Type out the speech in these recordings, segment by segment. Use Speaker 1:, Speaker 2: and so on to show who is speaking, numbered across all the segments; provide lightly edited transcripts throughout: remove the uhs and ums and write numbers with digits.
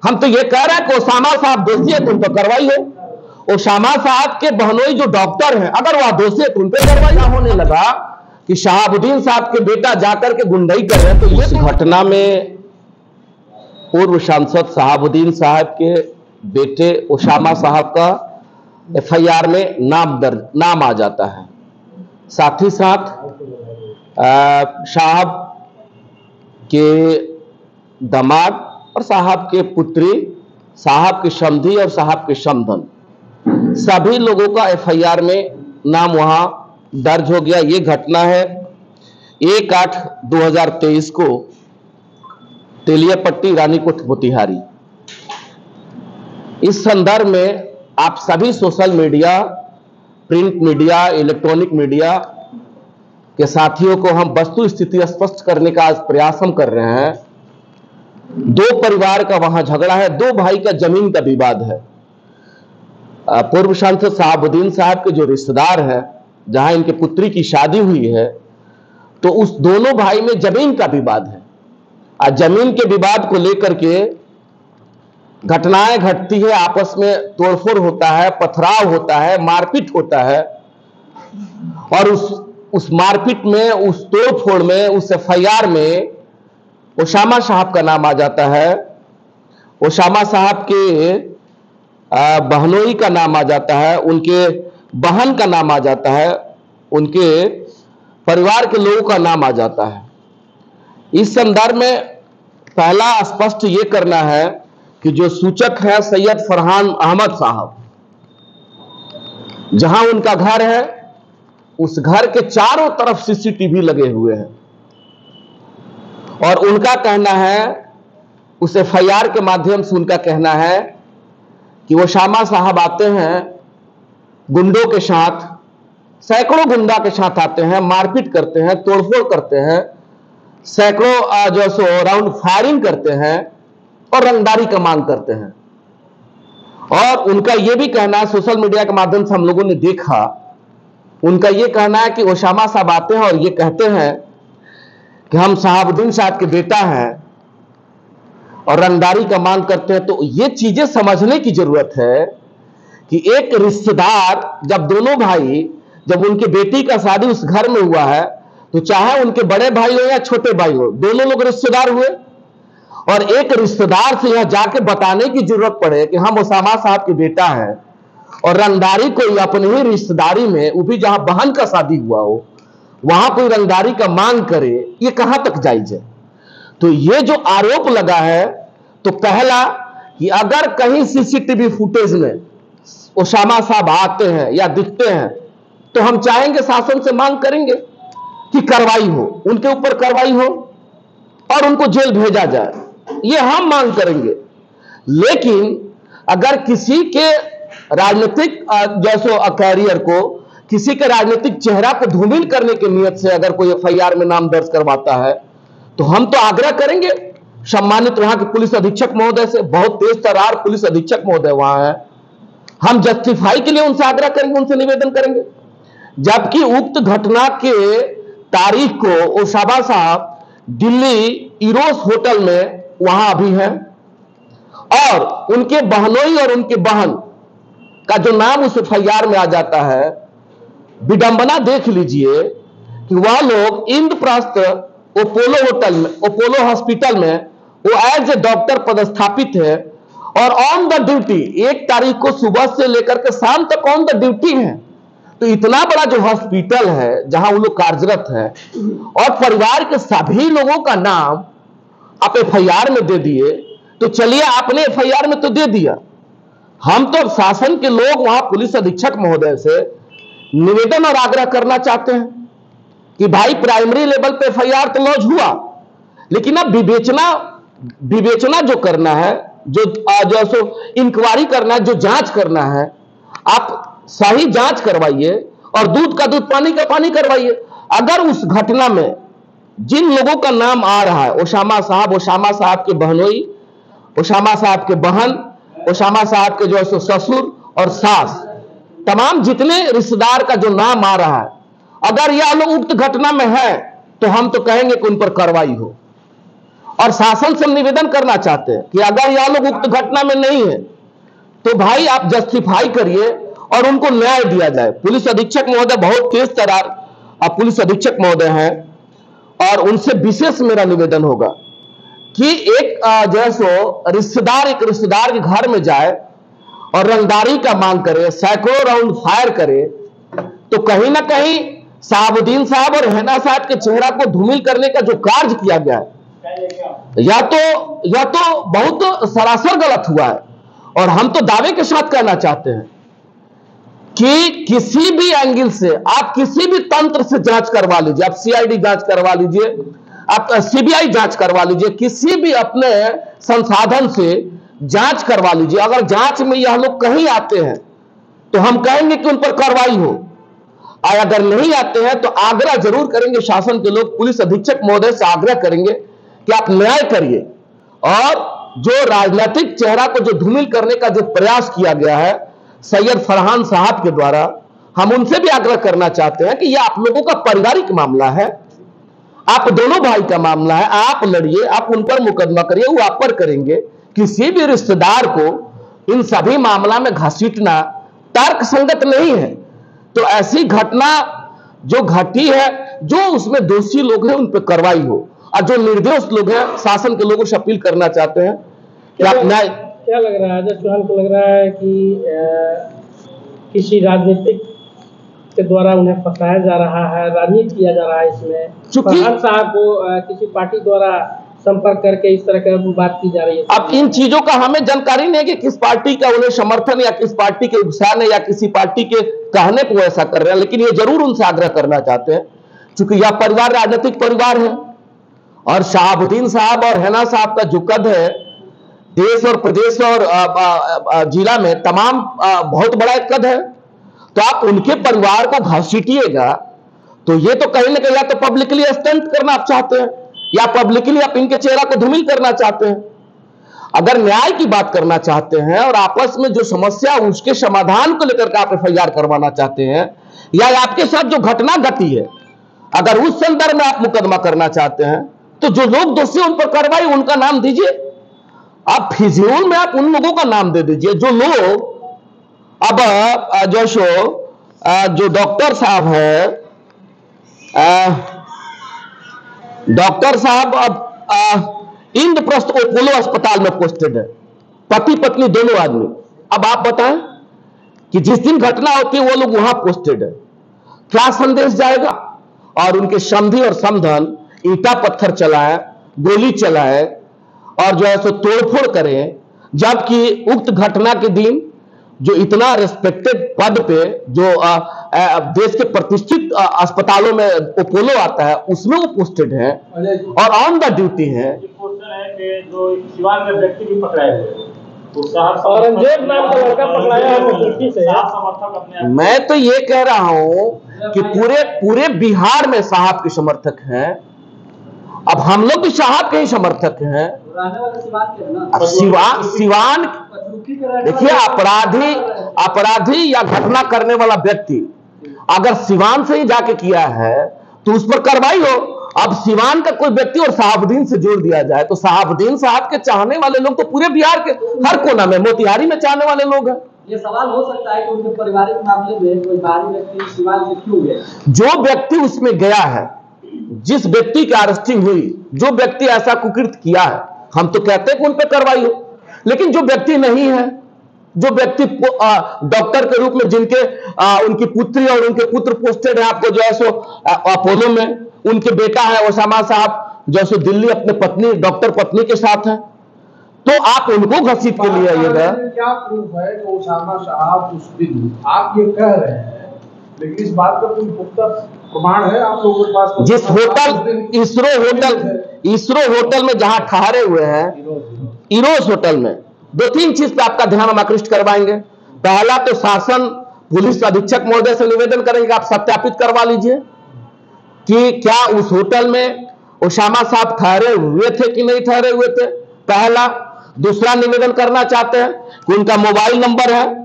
Speaker 1: हम तो ये कह रहे हैं कि ओसामा साहब दोषी है तो उन पर कार्रवाई हो। ओसामा साहब के बहनोई जो डॉक्टर हैं, अगर वह दोषी है तो उन पर कार्रवाई होने लगा कि शहाबुद्दीन साहब के बेटा जाकर के गुंडाई कर रहे हैं। तो इस घटना में पूर्व सांसद शहाबुद्दीन साहब के बेटे ओसामा साहब का एफआईआर में नाम आ जाता है। साथ ही साथ साहब के दामाद और साहब के पुत्री, साहब की समधी और साहब के समधन, सभी लोगों का एफआईआर में नाम वहां दर्ज हो गया। ये घटना है 1/8/2023 को तेलियापट्टी रानीकोट मोतिहारी। इस संदर्भ में आप सभी social media, print media, electronic media के साथियों को हम वस्तु स्थिति स्पष्ट करने का आज प्रयास हम कर रहे हैं। दो परिवार का वहां झगड़ा है, दो भाई का जमीन का विवाद है। पूर्व सांसद शहाबुद्दीन साहब के जो रिश्तेदार हैं, जहां इनके पुत्री की शादी हुई है, तो उस दोनों भाई में जमीन का विवाद है। आज जमीन के विवाद को लेकर के घटनाएं घटती है, आपस में तोड़फोड़ होता है, पथराव होता है, मारपीट होता है। और उस मारपीट में, उस तोड़फोड़ में, उस एफआईआर में ओसामा साहब का नाम आ जाता है। ओसामा साहब के बहनोई का नाम आ जाता है, उनके बहन का नाम आ जाता है, उनके परिवार के लोगों का नाम आ जाता है। इस संदर्भ में पहला स्पष्ट ये करना है कि जो सूचक है सैयद फरहान अहमद साहब, जहां उनका घर है, उस घर के चारों तरफ सीसीटीवी लगे हुए हैं। और उनका कहना है, उस एफआईआर के माध्यम से उनका कहना है कि ओसामा साहब आते हैं गुंडों के साथ, सैकड़ों गुंडा के साथ आते हैं, मारपीट करते हैं, तोड़फोड़ करते हैं, सैकड़ों जो सो राउंड फायरिंग करते हैं और रंगदारी का मांग करते हैं। और उनका यह भी कहना है, सोशल मीडिया के माध्यम से हम लोगों ने देखा, उनका यह कहना है कि ओसामा साहब आते हैं और ये कहते हैं कि हम शहाबुद्दीन साहब के बेटा हैं और रंगदारी का मांग करते हैं। तो ये चीजें समझने की जरूरत है कि एक रिश्तेदार, जब दोनों भाई, जब उनके बेटी का शादी उस घर में हुआ है, तो चाहे उनके बड़े भाई हो या छोटे भाई हो, दोनों लोग रिश्तेदार हुए। और एक रिश्तेदार से यहां जाके बताने की जरूरत पड़े कि हम ओसामा साहब के बेटा हैं, और रंगदारी कोई अपनी ही रिश्तेदारी में, वो भी जहां बहन का शादी हुआ हो, वहां कोई रंगदारी का मांग करे, ये कहां तक जायज है? तो ये जो आरोप लगा है, तो पहला कि अगर कहीं सीसीटीवी फुटेज में ओसामा साहब आते हैं या दिखते हैं, तो हम चाहेंगे, शासन से मांग करेंगे कि कार्रवाई हो, उनके ऊपर कार्रवाई हो और उनको जेल भेजा जाए, ये हम मांग करेंगे। लेकिन अगर किसी के राजनीतिक जैसो कैरियर को, किसी के राजनीतिक चेहरा को धूमिल करने की नियत से अगर कोई एफआईआर में नाम दर्ज करवाता है, तो हम तो आग्रह करेंगे सम्मानित वहां के पुलिस अधीक्षक महोदय से, बहुत तेज तर्रार पुलिस अधीक्षक महोदय वहां है, हम जस्टिफाई के लिए उनसे आग्रह करेंगे, उनसे निवेदन करेंगे। जबकि उक्त घटना के तारीख को ओसामा साहब दिल्ली इरोस होटल में वहां अभी हैं, और उनके बहनोई और उनके बहन का जो नाम उस एफआईआर में आ जाता है। विडंबना देख लीजिए कि वह लोग इंद्रप्रस्थ अपोलो होटल में, अपोलो हॉस्पिटल में वो एज ए डॉक्टर पदस्थापित है और ऑन द ड्यूटी 1 तारीख को सुबह से लेकर के शाम तक ऑन द ड्यूटी है। तो इतना बड़ा जो हॉस्पिटल है जहां वो लोग कार्यरत है, और परिवार के सभी लोगों का नाम आप एफआईआर में दे दिए, तो चलिए आपने एफआईआर में तो दे दिया, हम तो शासन के लोग वहां पुलिस अधीक्षक महोदय से निवेदन और आग्रह करना चाहते हैं कि भाई प्राइमरी लेवल पे एफआईआर तो लॉन्च हुआ, लेकिन अब विवेचना जो करना है, जो इंक्वायरी करना है, जो जांच करना है, आप सही जांच करवाइए और दूध का दूध पानी का पानी करवाइए। अगर उस घटना में जिन लोगों का नाम आ रहा है, ओसामा साहब के बहनोई, ओसामा साहब के बहन, ओसामा साहब के जो ससुर और सास, तमाम जितने रिश्तेदार का जो नाम आ रहा है, अगर यह लोग उक्त घटना में है, तो हम तो कहेंगे कि उन पर कार्रवाई हो। और शासन से निवेदन करना चाहते हैं कि अगर यह लोग उक्त घटना में नहीं है तो भाई आप जस्टिफाई करिए और उनको न्याय दिया जाए। पुलिस अधीक्षक महोदय बहुत तेज तर्रार पुलिस अधीक्षक महोदय हैं और उनसे विशेष मेरा निवेदन होगा कि एक एक रिश्तेदार के घर में जाए और रंगदारी का मांग करे, सैकड़ों राउंड फायर करे, तो कहीं ना कहीं शहाबुद्दीन साहब और हैना साहब के चेहरा को धूमिल करने का जो कार्य किया गया है या तो बहुत सरासर गलत हुआ है। और हम तो दावे के साथ कहना चाहते हैं कि किसी भी एंगल से आप किसी भी तंत्र से जांच करवा लीजिए, आप सीआईडी जांच करवा लीजिए, आप सीबीआई जांच करवा लीजिए, किसी भी अपने संसाधन से जांच करवा लीजिए। अगर जांच में यह लोग कहीं आते हैं तो हम कहेंगे कि उन पर कार्रवाई हो, और अगर नहीं आते हैं तो आग्रह जरूर करेंगे, शासन के लोग पुलिस अधीक्षक महोदय से आग्रह करेंगे कि आप न्याय करिए। और जो राजनीतिक चेहरा को जो धूमिल करने का जो प्रयास किया गया है सैयद फरहान साहब के द्वारा, हम उनसे भी आग्रह करना चाहते हैं कि यह आप लोगों का पारिवारिक मामला है, आप दोनों भाई का मामला है, आप लड़िए, आप उन पर मुकदमा करिए, वो आप पर करेंगे। किसी भी रिश्तेदार को इन सभी मामला में घसीटना तर्क संगत नहीं है। तो ऐसी घटना जो घटी है, जो उसमें दोषी लोग हैं उन पर कार्रवाई हो, और जो निर्दोष लोग हैं शासन के लोगों से अपील करना चाहते हैं कि आप न्याय।
Speaker 2: क्या लग रहा है अजय चौहान को, लग रहा है कि किसी राजनीतिक के द्वारा उन्हें फंसाया जा रहा है, राजनीति किया जा रहा है इसमें, फरहान साहब को किसी पार्टी द्वारा संपर्क करके इस तरह की बात की जा रही है।
Speaker 1: अब इन चीजों का हमें जानकारी नहीं है कि किस पार्टी का उन्हें समर्थन या किस पार्टी के उत्साह या किसी पार्टी के कहने को ऐसा कर रहे हैं, लेकिन ये जरूर उनसे आग्रह करना चाहते हैं क्योंकि यह परिवार राजनीतिक परिवार है और शहाबुद्दीन साहब और हैना साहब का जो कद है देश और प्रदेश और जिला में तमाम बहुत बड़ा एक कद है। तो आप उनके परिवार को घसीटिएगा तो ये तो कहीं ना कहीं या तो पब्लिकली स्टंट करना आप चाहते हैं या पब्लिकली आप इनके चेहरा को धूमिल करना चाहते हैं। अगर न्याय की बात करना चाहते हैं और आपस में जो समस्या उसके समाधान को लेकर के आप एफआईआर करवाना चाहते हैं या आपके साथ जो घटना घटी है अगर उस संदर्भ में आप मुकदमा करना चाहते हैं तो जो लोग दोषी उन पर कार्रवाई, उनका नाम दीजिए। आप फिजूल में आप उन लोगों का नाम दे दीजिए जो लोग अब जो डॉक्टर साहब है, डॉक्टर साहब अब इंद्रप्रस्थ अपोलो अस्पताल में पोस्टेड है, पति पत्नी दोनों आदमी। अब आप बताएं कि जिस दिन घटना होती है वो लोग वहां पोस्टेड है, क्या संदेश जाएगा? और उनके समधी और समधन ईटा पत्थर चलाए, गोली चलाए और जो है सो तोड़फोड़ करें, जबकि उक्त घटना के दिन जो इतना रिस्पेक्टेड पद पे जो देश के प्रतिष्ठित अस्पतालों में अपोलो आता है उसमें वो पोस्टेड है और ऑन द ड्यूटी है।
Speaker 3: जो सिवान में व्यक्ति भी पकड़ाए हुए
Speaker 2: औरंगजेब नाम का लड़का पकड़ाया है।
Speaker 1: मैं तो ये कह रहा हूं कि पूरे बिहार में साहब के समर्थक हैं। अब हम लोग भी साहब के ही समर्थक हैं। अब सिवान देखिए, अपराधी या घटना करने वाला व्यक्ति अगर सिवान से ही जाके किया है तो उस पर कार्रवाई हो। अब सिवान का कोई व्यक्ति और शहाबुद्दीन से जोड़ दिया जाए तो शहाबुद्दीन साहब के चाहने वाले लोग तो पूरे बिहार के हर कोना में, मोतिहारी में चाहने वाले लोग हैं।
Speaker 4: ये सवाल हो सकता है कि उनके पारिवारिक मामले में कोई बाहरी व्यक्ति सिवान से क्यों गया?
Speaker 1: जो व्यक्ति उसमें गया है, जिस व्यक्ति की अरेस्टिंग हुई, जो व्यक्ति ऐसा कुकृत्य किया है, हम तो कहते हैं कि उन पर कार्रवाई हो। लेकिन जो व्यक्ति नहीं है, जो व्यक्ति डॉक्टर के रूप में जिनके उनकी पुत्री और उनके पुत्र पोस्टेड है आपको जो है सो अपोलो में, उनके बेटा है ओसामा साहब जो सो दिल्ली अपने पत्नी डॉक्टर पत्नी के साथ है, तो आप उनको घसीट के लिए आइएगा।
Speaker 5: क्या प्रूफ है कि ओसामा साहब उस दिन, आप ये कह रहे हैं लेकिन इस बात का कोई पुख्ता प्रमाण है आप लोगों के पास?
Speaker 1: जिस होटल इसरो होटल में जहां ठहरे हुए हैं, इरोज होटल में, 2-3 चीज पे आपका ध्यान हम आकृष्ट करवाएंगे। पहला तो शासन पुलिस अधीक्षक महोदय से निवेदन करेंगे आप सत्यापित करवा लीजिए कि क्या उस होटल में ओसामा साहब ठहरे हुए थे कि नहीं ठहरे हुए थे, पहला। दूसरा निवेदन करना चाहते हैं कि उनका मोबाइल नंबर है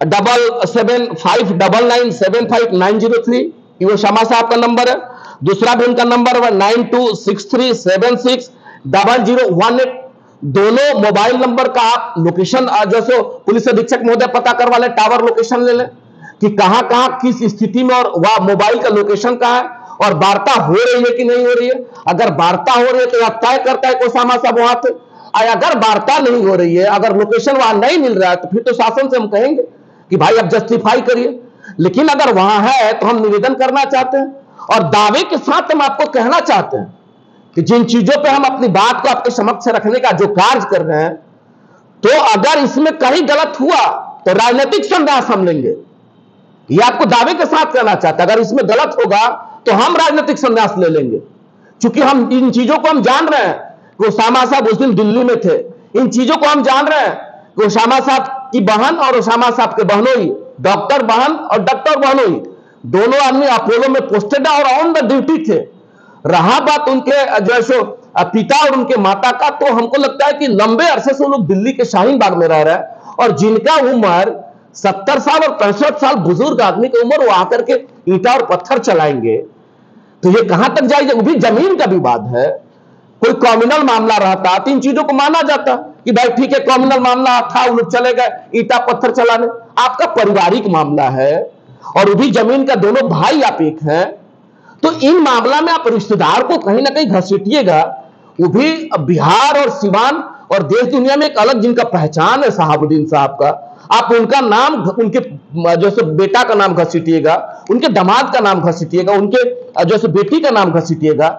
Speaker 1: 7759975903, ये ओसामा साहब का नंबर है। दूसरा भी उनका नंबर है 926376 0018 दोनों मोबाइल नंबर का आप लोकेशन जैसे पुलिस अधीक्षक महोदय पता करवा लें, टावर लोकेशन ले लें कि कहां कहां किस स्थिति में, और वह मोबाइल का लोकेशन कहां है, और वार्ता हो रही है कि नहीं हो रही है। अगर वार्ता हो रही है तो यह तय करता है कि ओसामा साहब वहां थे। अगर वार्ता नहीं हो रही है, अगर लोकेशन वहां नहीं मिल रहा है, तो फिर तो शासन से हम कहेंगे कि भाई अब जस्टिफाई करिए। लेकिन अगर वहां है तो हम निवेदन करना चाहते हैं, और दावे के साथ हम आपको कहना चाहते हैं कि जिन चीजों पे हम अपनी बात को आपके समक्ष रखने का जो कार्य कर रहे हैं, तो अगर इसमें कहीं गलत हुआ तो राजनीतिक संन्यास हम लेंगे। ये आपको दावे के साथ कहना चाहते हैं, अगर इसमें गलत होगा तो हम राजनीतिक संन्यास ले लेंगे, क्योंकि हम इन चीजों को हम जान रहे हैं कि ओसामा साहब उस दिन दिल्ली में थे। इन चीजों को हम जान रहे हैं कि ओसामा साहब की बहन और ओसामा साहब के बहनोई, डॉक्टर बहन और डॉक्टर बहनोई, दोनों आदमी अपोलो में पोस्टेड और ऑन द ड्यूटी थे। रहा बात उनके जो सो पिता और उनके माता का, तो हमको लगता है कि लंबे अरसे से लोग दिल्ली के शाहीन बाग में रह रहे हैं, और जिनका उम्र 70 साल और 65 साल बुजुर्ग आदमी की उम्र, वो आकर के ईंटा और पत्थर चलाएंगे तो ये कहां तक जाएगी। वो भी जमीन का विवाद है, कोई क्रिमिनल मामला रहता तो इन चीजों को माना जाता कि भाई ठीक है, क्रिमिनल मामला था, वो लोग चले गए ईंटा पत्थर चलाने। आपका पारिवारिक मामला है, और वो भी जमीन का, दोनों भाई आप एक हैं, तो इन मामला में आप रिश्तेदार को कहीं ना कहीं घसीटिएगा। वो भी बिहार और सिवान और देश दुनिया में एक अलग जिनका पहचान है शहाबुद्दीन साहब का, आप उनका नाम, उनके जैसे बेटा का नाम घसीटिएगा, उनके दामाद का नाम घसीटिएगा, उनके जैसे बेटी का नाम घसीटिएगा,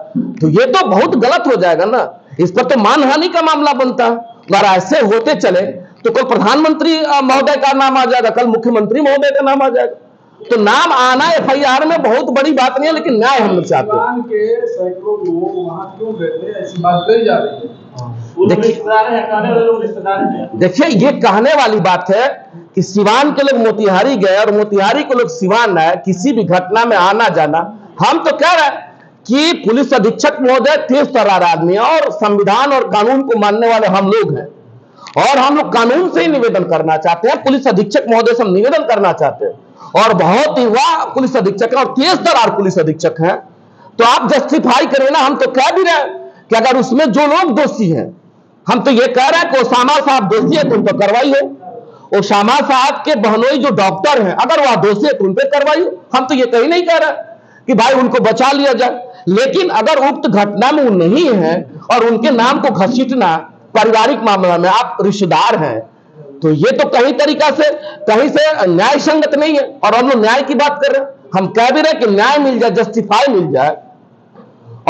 Speaker 1: तो ये तो बहुत गलत हो जाएगा ना। इस पर तो मानहानि का मामला बनता है। अगर ऐसे होते चले तो कल प्रधानमंत्री महोदय का नाम आ जाएगा, कल मुख्यमंत्री महोदय का नाम आ जाएगा। तो नाम आना एफआईआर में बहुत बड़ी बात नहीं है, लेकिन न्याय हम लोग चाहते हैं।
Speaker 5: सिवान के सैकड़ों लोग वहां क्यों रहते हैं, ऐसी बात कही जा रही है।
Speaker 1: देखिए, ये कहने वाली बात है कि सिवान के लोग मोतिहारी गए और मोतिहारी के लोग सिवान आए, किसी भी घटना में आना जाना। हम तो कह रहे हैं कि पुलिस अधीक्षक महोदय तेज तर्रार आदमी है, और संविधान और कानून को मानने वाले हम लोग हैं, और हम लोग कानून से ही निवेदन करना चाहते हैं। पुलिस अधीक्षक महोदय से हम निवेदन करना चाहते हैं, और बहुत ही वाह पुलिस अधीक्षक है और तेज तर्रार पुलिस अधीक्षक हैं, तो आप जस्टिफाई करें ना। हम तो कह भी रहे हैं कि अगर उसमें जो लोग दोषी हैं, हम तो ये कह रहे हैं कि ओसामा साहब दोषी है तो उन पर कार्रवाई हो। ओसामा साहब के बहनोई जो डॉक्टर हैं, अगर वह दोषी है तो उन पर कार्रवाई हो। हम तो ये कहीं नहीं कह रहे कि भाई उनको बचा लिया जाए, लेकिन अगर उक्त घटना में वो नहीं है और उनके नाम को घसीटना पारिवारिक मामला में, आप रिश्तेदार हैं, तो ये तो कहीं तरीका से कहीं से न्याय संगत नहीं है। और हम लोग न्याय की बात कर रहे हैं, हम कह भी रहे कि न्याय मिल जाए, जस्टिफाई मिल जाए।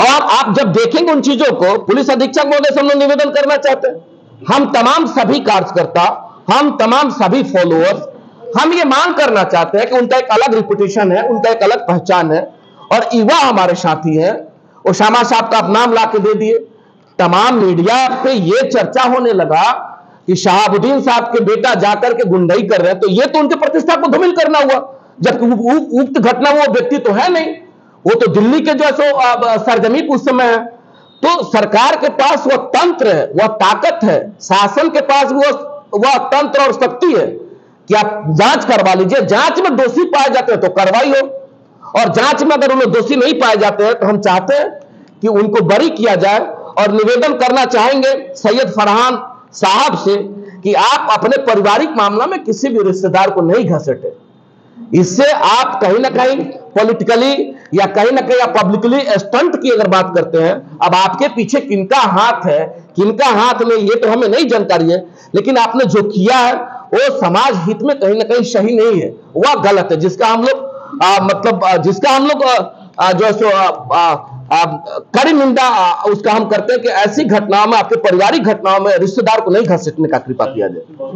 Speaker 1: और आप जब देखेंगे उन चीजों को, पुलिस अधीक्षक महोदय से हम लोग निवेदन करना चाहते हैं, हम तमाम सभी कार्यकर्ता, हम तमाम सभी फॉलोअर्स, हम ये मांग करना चाहते हैं कि उनका एक अलग रिपुटेशन है, उनका एक अलग पहचान है, और युवा हमारे साथी हैं। ओसामा साहब का आप नाम ला के दे दिए, तमाम मीडिया पे ये चर्चा होने लगा कि शहाबुद्दीन साहब के बेटा जाकर के गुंडई कर रहे हैं, तो ये तो उनके प्रतिष्ठा को धूमिल करना हुआ, जबकि उक्त घटना वो व्यक्ति तो है नहीं, वो तो दिल्ली के जो सरजमी उस समय है। तो सरकार के पास वह तंत्र है, वह ताकत है, शासन के पास वह तंत्र और शक्ति है कि आप जांच करवा लीजिए। जांच में दोषी पाए जाते हैं तो कार्रवाई हो, और जांच में अगर उन्हें दोषी नहीं पाए जाते हैं तो हम चाहते हैं कि उनको बरी किया जाए। और निवेदन करना चाहेंगे सैयद फरहान साहब से कि आप अपने पारिवारिक मामला में किसी भी रिश्तेदार को नहीं घसीटे। इससे आप कहीं ना कहीं पॉलिटिकली या कहीं ना कहीं आप पब्लिकली स्टंट की अगर बात करते हैं, अब आपके पीछे किनका हाथ है, किनका हाथ नहीं, ये तो हमें नहीं जानकारी है, लेकिन आपने जो किया है वो समाज हित में कहीं ना कहीं सही नहीं है, वह गलत है, जिसका हम लोग जिसका हम लोग जो कड़ी निंदा उसका हम करते हैं कि ऐसी घटनाओं में, आपके पारिवारिक घटनाओं में रिश्तेदार को नहीं घसीटने का कृपा किया जाए।